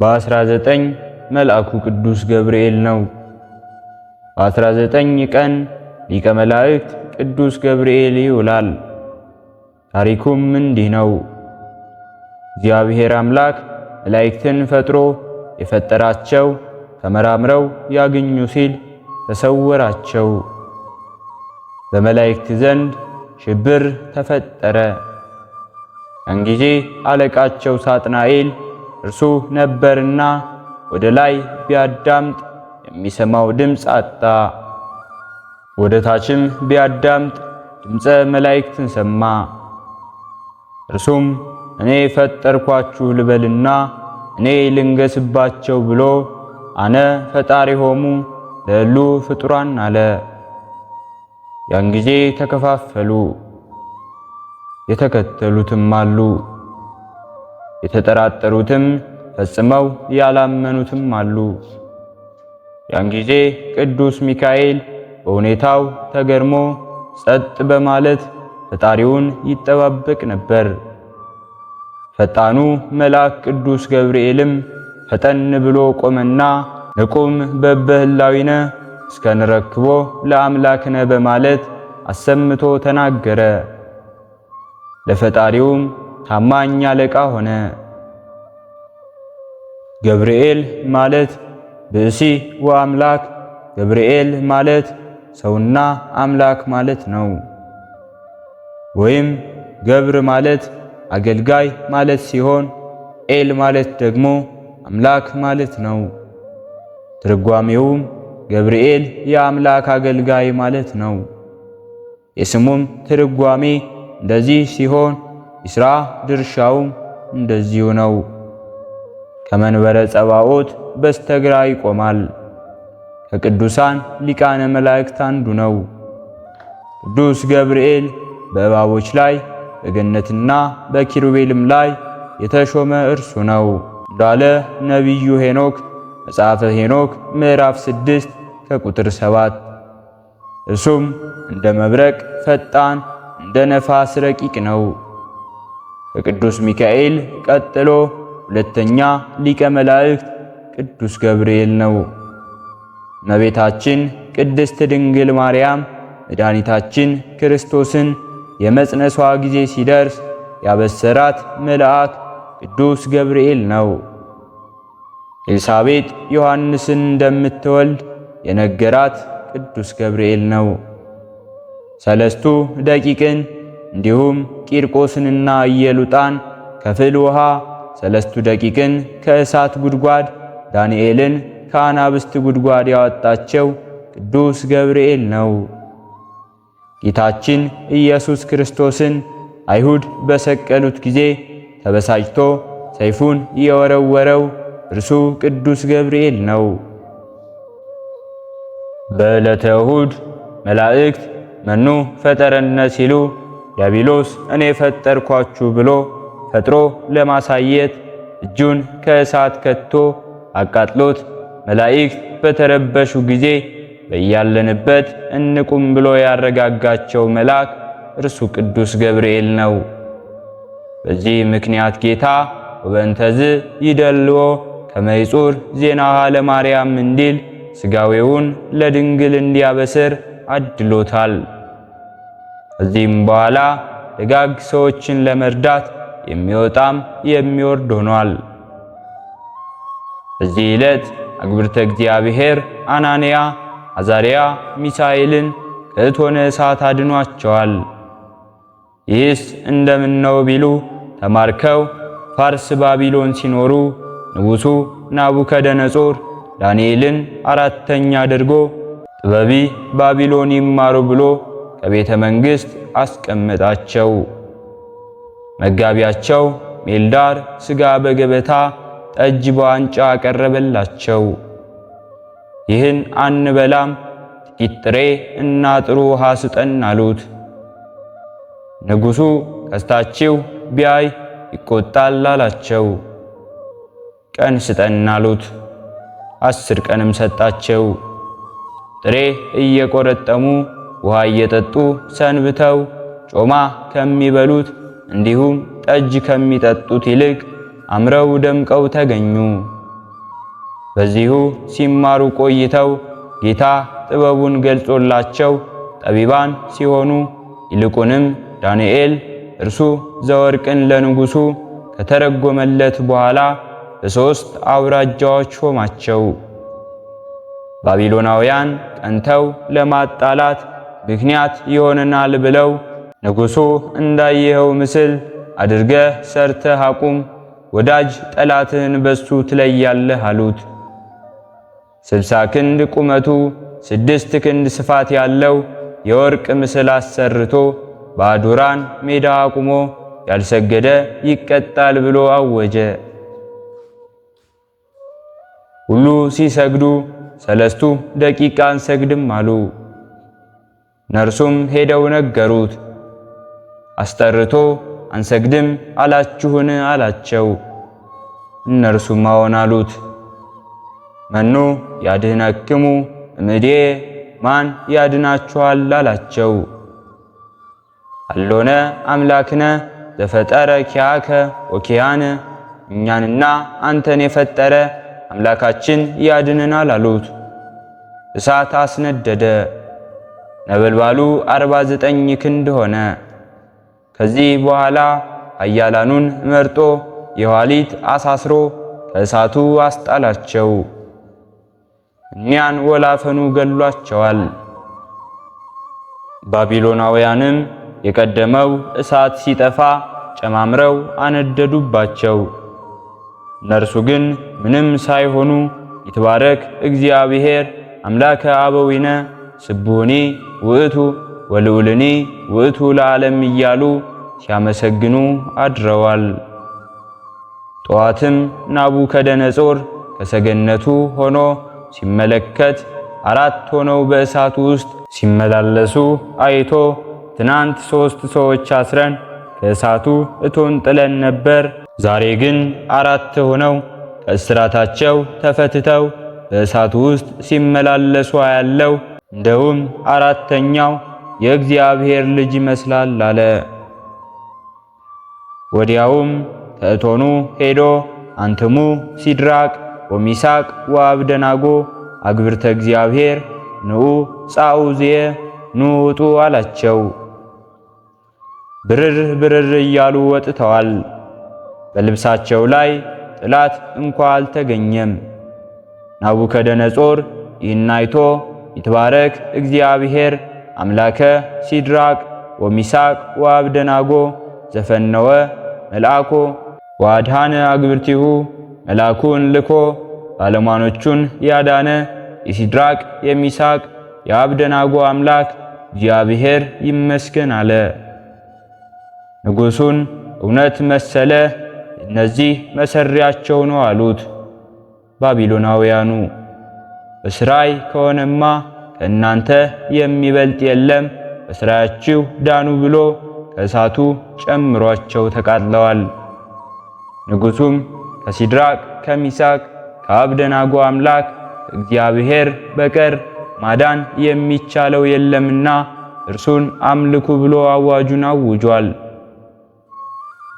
በ19 መልአኩ ቅዱስ ገብርኤል ነው። በ19 ቀን ሊቀ መላእክት ቅዱስ ገብርኤል ይውላል። ታሪኩም እንዲህ ነው። እግዚአብሔር አምላክ መላእክትን ፈጥሮ የፈጠራቸው ተመራምረው ያገኙ ሲል ተሰወራቸው። በመላእክት ዘንድ ሽብር ተፈጠረ። ያን ጊዜ አለቃቸው ሳጥናኤል እርሱ ነበርና ወደ ላይ ቢያዳምጥ የሚሰማው ድምፅ አጣ። ወደ ታችም ቢያዳምጥ ድምፀ መላእክትን ሰማ። እርሱም እኔ ፈጠርኳችሁ ልበልና እኔ ልንገስባቸው ብሎ አነ ፈጣሪሆሙ ለእሉ ፍጡራን አለ። ያን ጊዜ ተከፋፈሉ። የተከተሉትም አሉ፣ የተጠራጠሩትም ፈጽመው ያላመኑትም አሉ። ያን ጊዜ ቅዱስ ሚካኤል በሁኔታው ተገርሞ ጸጥ በማለት ፈጣሪውን ይጠባበቅ ነበር። ፈጣኑ መልአክ ቅዱስ ገብርኤልም ፈጠን ብሎ ቆመና ንቁም በበህላዊነ እስከንረክቦ ለአምላክነ በማለት አሰምቶ ተናገረ። ለፈጣሪውም ታማኝ አለቃ ሆነ። ገብርኤል ማለት ብእሲ ወአምላክ፣ ገብርኤል ማለት ሰውና አምላክ ማለት ነው። ወይም ገብር ማለት አገልጋይ ማለት ሲሆን ኤል ማለት ደግሞ አምላክ ማለት ነው። ትርጓሜውም ገብርኤል የአምላክ አገልጋይ ማለት ነው። የስሙም ትርጓሜ እንደዚህ ሲሆን የሥራ ድርሻውም እንደዚሁ ነው። ከመንበረ ጸባዖት በስተግራ ይቆማል። ከቅዱሳን ሊቃነ መላእክት አንዱ ነው። ቅዱስ ገብርኤል በእባቦች ላይ በገነትና በኪሩቤልም ላይ የተሾመ እርሱ ነው እንዳለ ነቢዩ ሄኖክ መጽሐፈ ሄኖክ ምዕራፍ 6 ከቁጥር 7። እርሱም እንደ መብረቅ ፈጣን እንደ ነፋስ ረቂቅ ነው። ከቅዱስ ሚካኤል ቀጥሎ ሁለተኛ ሊቀ መላእክት ቅዱስ ገብርኤል ነው። እመቤታችን ቅድስት ድንግል ማርያም መድኃኒታችን ክርስቶስን የመጽነሷ ጊዜ ሲደርስ ያበሰራት መልአክ ቅዱስ ገብርኤል ነው። ኤልሳቤጥ ዮሐንስን እንደምትወልድ የነገራት ቅዱስ ገብርኤል ነው። ሰለስቱ ደቂቅን እንዲሁም ቂርቆስንና ኢየሉጣን ከፍል ውሃ፣ ሰለስቱ ደቂቅን ከእሳት ጉድጓድ፣ ዳንኤልን ከአናብስት ጉድጓድ ያወጣቸው ቅዱስ ገብርኤል ነው። ጌታችን ኢየሱስ ክርስቶስን አይሁድ በሰቀሉት ጊዜ ተበሳጭቶ ሰይፉን የወረወረው እርሱ ቅዱስ ገብርኤል ነው። በዕለተ እሁድ መላእክት መኑ ፈጠረነ ሲሉ ዲያብሎስ እኔ ፈጠርኳችሁ ብሎ ፈጥሮ ለማሳየት እጁን ከእሳት ከቶ አቃጥሎት መላእክት በተረበሹ ጊዜ በያለንበት እንቁም ብሎ ያረጋጋቸው መልአክ እርሱ ቅዱስ ገብርኤል ነው። በዚህ ምክንያት ጌታ ወበእንተዝ ይደልዎ ከመይጹር ዜናሃ ለማርያም እንዲል ሥጋዌውን ለድንግል እንዲያበስር አድሎታል። ከዚህም በኋላ ደጋግ ሰዎችን ለመርዳት የሚወጣም የሚወርድ ሆኗል። በዚህ ዕለት አግብርተ እግዚአብሔር አናንያ፣ አዛርያ ሚሳኤልን ከእቶነ እሳት አድኗቸዋል። ይህስ እንደምነው ቢሉ ተማርከው ፋርስ ባቢሎን ሲኖሩ ንጉሡ ናቡከደነጾር ዳንኤልን አራተኛ አድርጎ ጥበቢ ባቢሎን ይማሩ ብሎ ከቤተ መንግሥት አስቀመጣቸው። መጋቢያቸው ሜልዳር ሥጋ በገበታ ጠጅ በዋንጫ አቀረበላቸው። ይህን አንበላም፣ ጥቂት ጥሬ እና ጥሩ ውሃ ስጠን አሉት። ንጉሡ ቀስታችሁ ቢያይ ይቆጣል አላቸው። ቀን ስጠን አሉት። 10 ቀንም ሰጣቸው። ጥሬ እየቆረጠሙ ውሃ እየጠጡ ሰንብተው ጮማ ከሚበሉት እንዲሁም ጠጅ ከሚጠጡት ይልቅ አምረው ደምቀው ተገኙ። በዚሁ ሲማሩ ቆይተው ጌታ ጥበቡን ገልጾላቸው ጠቢባን ሲሆኑ ይልቁንም ዳንኤል እርሱ ዘወርቅን ለንጉሡ ከተረጎመለት በኋላ በሦስት አውራጃዎች ሾማቸው። ባቢሎናውያን ቀንተው ለማጣላት ምክንያት ይሆነናል ብለው ንጉሡ እንዳየኸው ምስል አድርገህ ሰርተህ አቁም፣ ወዳጅ ጠላትህን በሱ ትለያለህ አሉት። 60 ክንድ ቁመቱ 6 ክንድ ስፋት ያለው የወርቅ ምስል አሰርቶ በአዱራን ሜዳ አቁሞ ያልሰገደ ይቀጣል ብሎ አወጀ። ሁሉ ሲሰግዱ 3 ደቂቃ አንሰግድም አሉ። ነርሱም ሄደው ነገሩት። አስጠርቶ አንሰግድም አላችሁን አላቸው። እነርሱም አዎን አሉት። መኑ ያድኅነክሙ እምኔ ማን ያድናችኋል አላቸው። አሎነ አምላክነ ዘፈጠረ ኪያከ ወኪያነ እኛንና አንተን የፈጠረ አምላካችን ያድነናል አሉት። እሳት አስነደደ። ነበልባሉ 49 ክንድ ሆነ። ከዚህ በኋላ ኃያላኑን መርጦ የኋሊት አሳስሮ ከእሳቱ አስጣላቸው። እኒያን ወላፈኑ ገሏቸዋል። ባቢሎናውያንም የቀደመው እሳት ሲጠፋ ጨማምረው አነደዱባቸው። እነርሱ ግን ምንም ሳይሆኑ ይትባረክ እግዚአብሔር አምላከ አበዊነ ስቡኒ ውእቱ ወልዑልኒ ውእቱ ለዓለም እያሉ ሲያመሰግኑ አድረዋል። ጠዋትም ናቡከደነጾር ከሰገነቱ ሆኖ ሲመለከት 4 ሆነው በእሳቱ ውስጥ ሲመላለሱ አይቶ ትናንት 3 ሰዎች አስረን ከእሳቱ እቶን ጥለን ነበር፣ ዛሬ ግን 4 ሆነው ከእስራታቸው ተፈትተው በእሳቱ ውስጥ ሲመላለሱ ያለው እንደውም 4ተኛው የእግዚአብሔር ልጅ ይመስላል አለ። ወዲያውም ከእቶኑ ሄዶ አንትሙ ሲድራቅ ወሚሳቅ ወአብደናጎ አግብርተ እግዚአብሔር ንዑ ጻኡዝየ ኑ ውጡ አላቸው። ብርር ብርር እያሉ ወጥተዋል። በልብሳቸው ላይ ጥላት እንኳ አልተገኘም። ናቡከደነጾር ይህን አይቶ ይትባረክ እግዚአብሔር አምላከ ሲድራቅ ወሚሳቅ ወአብደናጎ ዘፈነወ መልአኮ ወአድኃነ አግብርቲሁ መልአኩን ልኮ ባለሟኖቹን ያዳነ የሲድራቅ የሚሳቅ የአብደናጎ አምላክ እግዚአብሔር ይመስገን አለ። ንጉሡን እውነት መሰለ፣ እነዚህ መሰሪያቸው ነው አሉት። ባቢሎናውያኑ በስራይ ከሆነማ ከእናንተ የሚበልጥ የለም፣ በስራያችሁ ዳኑ ብሎ ከእሳቱ ጨምሯቸው ተቃጥለዋል። ንጉሡም ከሲድራቅ ከሚሳቅ ከአብደናጎ አምላክ እግዚአብሔር በቀር ማዳን የሚቻለው የለምና እርሱን አምልኩ ብሎ አዋጁን አውጇል።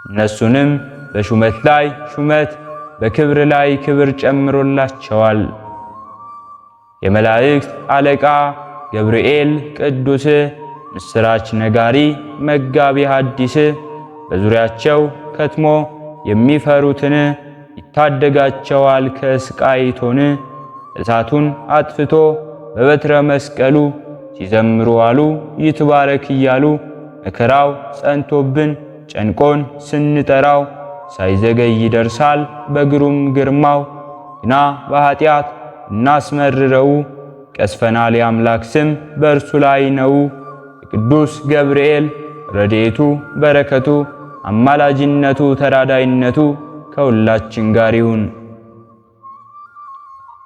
እነሱንም በሹመት ላይ ሹመት በክብር ላይ ክብር ጨምሮላቸዋል። የመላእክት አለቃ ገብርኤል ቅዱስ ምስራች ነጋሪ መጋቢ ሐዲስ በዙሪያቸው ከትሞ የሚፈሩትን ይታደጋቸዋል ከስቃይ እቶን እሳቱን አጥፍቶ በበትረ መስቀሉ ሲዘምሩ አሉ ይትባረክ እያሉ መከራው ጸንቶብን ጨንቆን ስንጠራው ሳይዘገይ ይደርሳል በግሩም ግርማው ግና በኃጢአት እናስመርረው ቀስፈናል የአምላክ ስም በእርሱ ላይ ነው። የቅዱስ ገብርኤል ረድኤቱ በረከቱ አማላጅነቱ ተራዳይነቱ ከሁላችን ጋር ይሁን።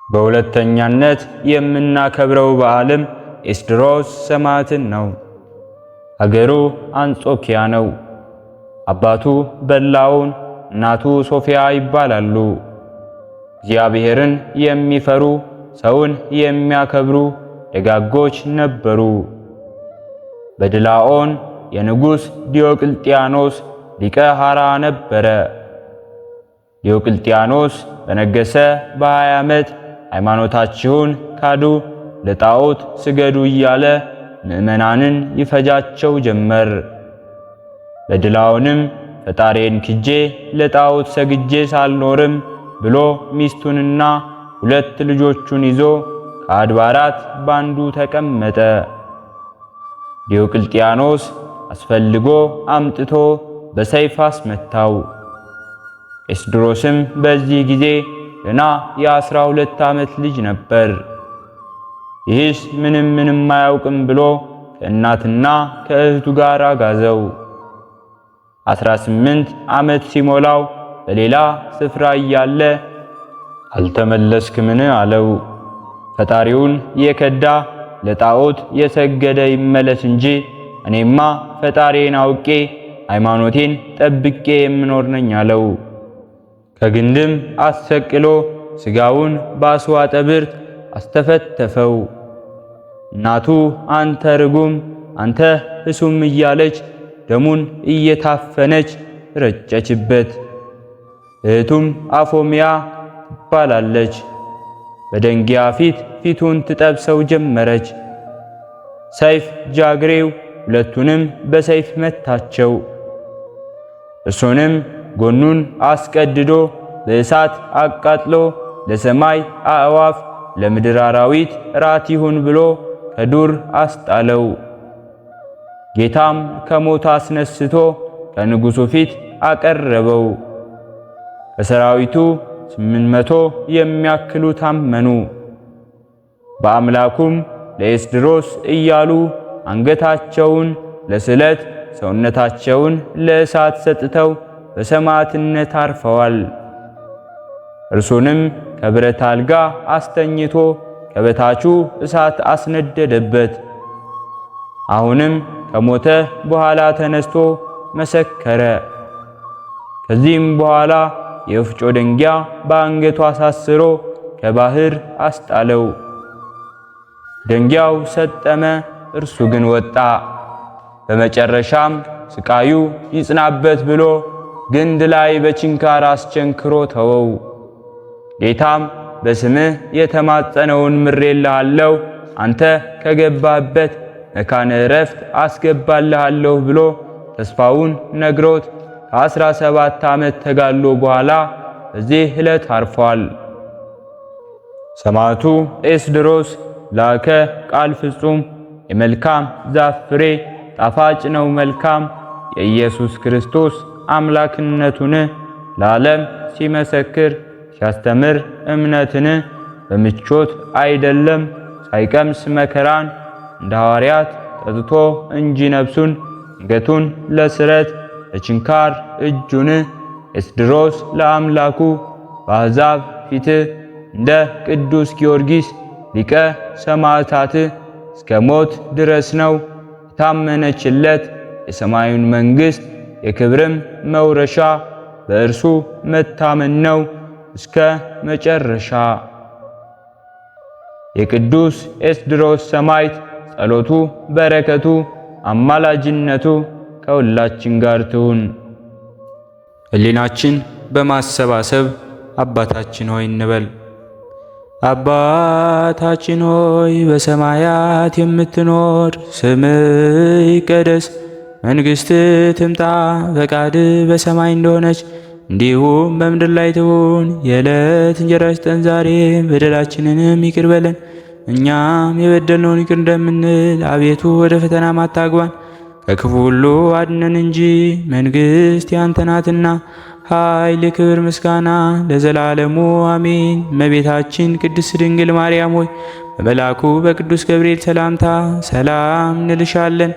በሁለተኛነት የምናከብረው በዓልም ኤስድሮስ ሰማዕትን ነው። አገሩ አንጾኪያ ነው። አባቱ በላውን እናቱ ሶፊያ ይባላሉ። እግዚአብሔርን የሚፈሩ ሰውን የሚያከብሩ ደጋጎች ነበሩ። በድላኦን የንጉሥ ዲዮቅልጥያኖስ ሊቀ ሐራ ነበረ። ዲዮቅልጥያኖስ በነገሰ በ20 ዓመት ሃይማኖታችሁን ካዱ፣ ለጣዖት ስገዱ እያለ ምዕመናንን ይፈጃቸው ጀመር። በድላውንም ፈጣሪን ክጄ ለጣዖት ሰግጄ ሳልኖርም ብሎ ሚስቱንና 2 ልጆቹን ይዞ ከአድባራት ባንዱ ተቀመጠ። ዲዮቅልጥያኖስ አስፈልጎ አምጥቶ በሰይፍ አስመታው። ኤስድሮስም በዚህ ጊዜ ገና የ12 ዓመት ልጅ ነበር። ይህስ ምንም አያውቅም ብሎ ከእናትና ከእህቱ ጋር አጋዘው። 18 ዓመት ሲሞላው በሌላ ስፍራ እያለ አልተመለስክምን አለው። ፈጣሪውን የከዳ ለጣዖት የሰገደ ይመለስ እንጂ እኔማ ፈጣሪዬን አውቄ ሃይማኖቴን ጠብቄ የምኖር ነኝ አለው። ከግንድም አሰቅሎ ስጋውን በአስዋጠ ብርት አስተፈተፈው። እናቱ አንተ ርጉም አንተ እሱም እያለች ደሙን እየታፈነች ረጨችበት። እህቱም አፎሚያ ትባላለች። በደንጊያ ፊቱን ትጠብሰው ጀመረች። ሰይፍ ጃግሬው 2ቱንም በሰይፍ መታቸው። እርሱንም ጎኑን አስቀድዶ በእሳት አቃጥሎ ለሰማይ አእዋፍ ለምድር አራዊት ራት ይሁን ብሎ ከዱር አስጣለው። ጌታም ከሞት አስነስቶ ከንጉሡ ፊት አቀረበው። ከሰራዊቱ 800 የሚያክሉ ታመኑ። በአምላኩም ለኤስድሮስ እያሉ አንገታቸውን ለስለት ሰውነታቸውን ለእሳት ሰጥተው በሰማዕትነት አርፈዋል። እርሱንም ከብረት አልጋ አስተኝቶ ከበታቹ እሳት አስነደደበት። አሁንም ከሞተ በኋላ ተነስቶ መሰከረ። ከዚህም በኋላ የወፍጮ ደንጊያ በአንገቱ አሳስሮ ከባህር አስጣለው። ደንጊያው ሰጠመ፣ እርሱ ግን ወጣ። በመጨረሻም ስቃዩ ይጽናበት ብሎ ግንድ ላይ በችንካር አስቸንክሮ ተወው። ጌታም በስምህ የተማጸነውን ምሬልሃለሁ፣ አንተ ከገባበት መካነ ዕረፍት አስገባልሃለሁ ብሎ ተስፋውን ነግሮት ከ17 ዓመት ተጋድሎ በኋላ በዚህ ዕለት አርፏል። ሰማዕቱ ኤስድሮስ ላከ ቃል ፍጹም የመልካም ዛፍ ፍሬ ጣፋጭ ነው መልካም የኢየሱስ ክርስቶስ አምላክነቱን ለዓለም ሲመሰክር ሲያስተምር እምነትን በምቾት አይደለም ሳይቀምስ መከራን እንደ ሐዋርያት ጠጥቶ እንጂ ነፍሱን አንገቱን ለስረት ለችንካር እጁን ኤስድሮስ ለአምላኩ በአሕዛብ ፊት እንደ ቅዱስ ጊዮርጊስ ሊቀ ሰማዕታት እስከ ሞት ድረስ ነው የታመነችለት። የሰማዩን መንግሥት የክብርም መውረሻ በእርሱ መታመን ነው እስከ መጨረሻ። የቅዱስ ኤስድሮስ ሰማዕት ጸሎቱ በረከቱ አማላጅነቱ ከሁላችን ጋር ትሁን። ሕሊናችን በማሰባሰብ አባታችን ሆይ እንበል። አባታችን ሆይ በሰማያት የምትኖር፣ ስምህ ይቀደስ፣ መንግሥትህ ትምጣ፣ ፈቃድህ በሰማይ እንደሆነች እንዲሁም በምድር ላይ ትሁን። የዕለት እንጀራችንን ስጠን ዛሬ፣ በደላችንንም ይቅር በለን እኛም የበደልነውን ይቅር እንደምንል፣ አቤቱ ወደ ፈተናም አታግባን ከክፉ ሁሉ አድነን እንጂ መንግሥት ያንተ ናትና ኃይል፣ ክብር፣ ምስጋና ለዘላለሙ አሜን። እመቤታችን ቅድስት ድንግል ማርያም ሆይ በመልአኩ በቅዱስ ገብርኤል ሰላምታ ሰላም እንልሻለን።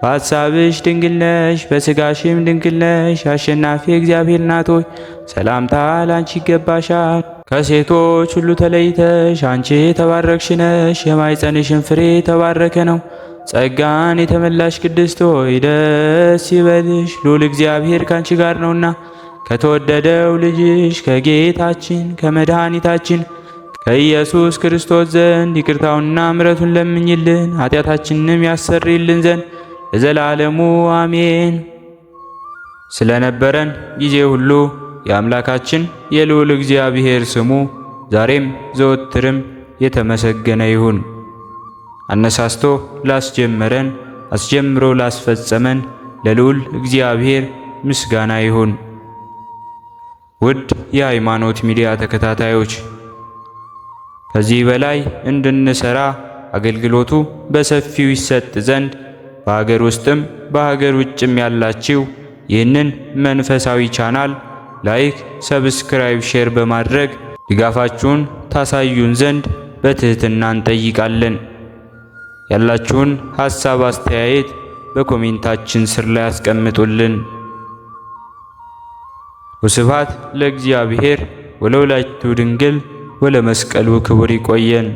በሐሳብሽ ድንግል ነሽ፣ በሥጋሽም ድንግል ነሽ። አሸናፊ እግዚአብሔር እናት ሆይ ሰላምታ ላንቺ ይገባሻል። ከሴቶች ሁሉ ተለይተሽ አንቺ የተባረክሽ ነሽ፣ የማኅፀንሽን ፍሬ የተባረከ ነው። ጸጋን የተመላሽ ቅድስት ሆይ ደስ ይበልሽ፣ ልዑል እግዚአብሔር ካንቺ ጋር ነውና ከተወደደው ልጅሽ ከጌታችን ከመድኃኒታችን ከኢየሱስ ክርስቶስ ዘንድ ይቅርታውንና ምሕረቱን ለምኝልን ኃጢአታችንንም ያሰርይልን ዘንድ ለዘላለሙ አሜን። ስለነበረን ጊዜ ሁሉ የአምላካችን የልዑል እግዚአብሔር ስሙ ዛሬም ዘወትርም የተመሰገነ ይሁን። አነሳስቶ ላስጀመረን አስጀምሮ ላስፈጸመን ለልዑል እግዚአብሔር ምስጋና ይሁን። ውድ የሃይማኖት ሚዲያ ተከታታዮች ከዚህ በላይ እንድንሰራ አገልግሎቱ በሰፊው ይሰጥ ዘንድ በሀገር ውስጥም በሀገር ውጭም ያላችሁ ይህንን መንፈሳዊ ቻናል ላይክ፣ ሰብስክራይብ፣ ሼር በማድረግ ድጋፋችሁን ታሳዩን ዘንድ በትህትና እንጠይቃለን። ያላችሁን ሐሳብ አስተያየት በኮሜንታችን ስር ላይ አስቀምጡልን። ወስብሐት ለእግዚአብሔር ወለወላዲቱ ድንግል ወለመስቀሉ ክቡር። ይቆየን።